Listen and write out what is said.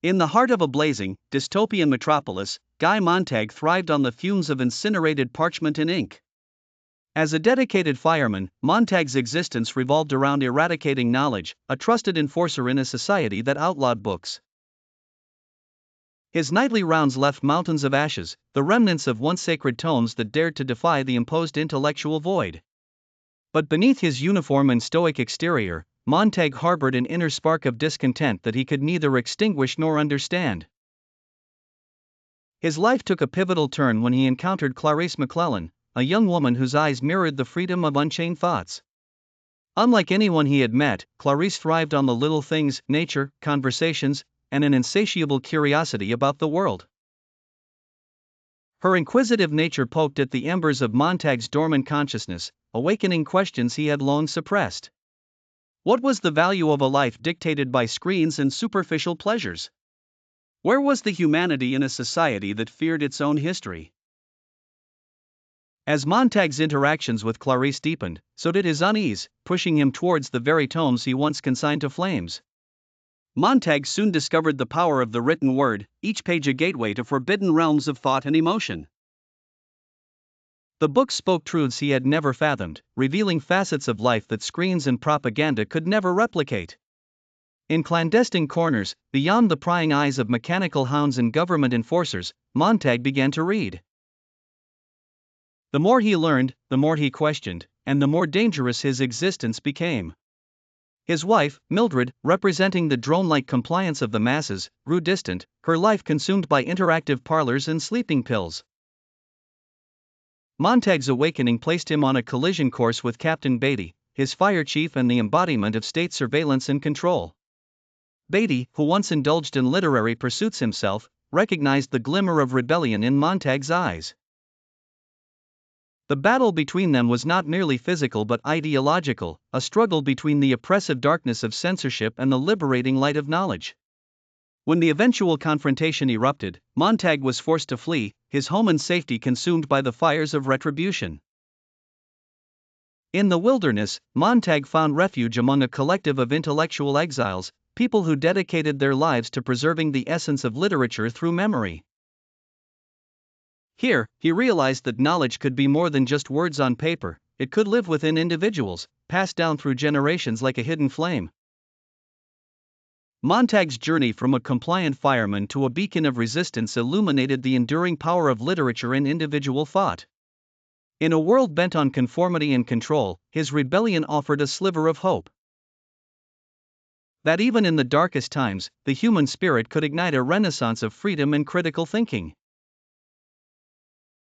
In the heart of a blazing, dystopian metropolis, Guy Montag thrived on the fumes of incinerated parchment and ink. As a dedicated fireman, Montag's existence revolved around eradicating knowledge, a trusted enforcer in a society that outlawed books. His nightly rounds left mountains of ashes, the remnants of once sacred tomes that dared to defy the imposed intellectual void. But beneath his uniform and stoic exterior, Montag harbored an inner spark of discontent that he could neither extinguish nor understand. His life took a pivotal turn when he encountered Clarisse McClellan, a young woman whose eyes mirrored the freedom of unchained thoughts. Unlike anyone he had met, Clarisse thrived on the little things, nature, conversations, and an insatiable curiosity about the world. Her inquisitive nature poked at the embers of Montag's dormant consciousness, awakening questions he had long suppressed. What was the value of a life dictated by screens and superficial pleasures? Where was the humanity in a society that feared its own history? As Montag's interactions with Clarisse deepened, so did his unease, pushing him towards the very tomes he once consigned to flames. Montag soon discovered the power of the written word, each page a gateway to forbidden realms of thought and emotion. The books spoke truths he had never fathomed, revealing facets of life that screens and propaganda could never replicate. In clandestine corners, beyond the prying eyes of mechanical hounds and government enforcers, Montag began to read. The more he learned, the more he questioned, and the more dangerous his existence became. His wife, Mildred, representing the drone-like compliance of the masses, grew distant, her life consumed by interactive parlors and sleeping pills. Montag's awakening placed him on a collision course with Captain Beatty, his fire chief and the embodiment of state surveillance and control. Beatty, who once indulged in literary pursuits himself, recognized the glimmer of rebellion in Montag's eyes. The battle between them was not merely physical but ideological, a struggle between the oppressive darkness of censorship and the liberating light of knowledge. When the eventual confrontation erupted, Montag was forced to flee, his home and safety consumed by the fires of retribution. In the wilderness, Montag found refuge among a collective of intellectual exiles, people who dedicated their lives to preserving the essence of literature through memory. Here, he realized that knowledge could be more than just words on paper, it could live within individuals, passed down through generations like a hidden flame. Montag's journey from a compliant fireman to a beacon of resistance illuminated the enduring power of literature in individual thought. In a world bent on conformity and control, his rebellion offered a sliver of hope. That even in the darkest times, the human spirit could ignite a renaissance of freedom and critical thinking.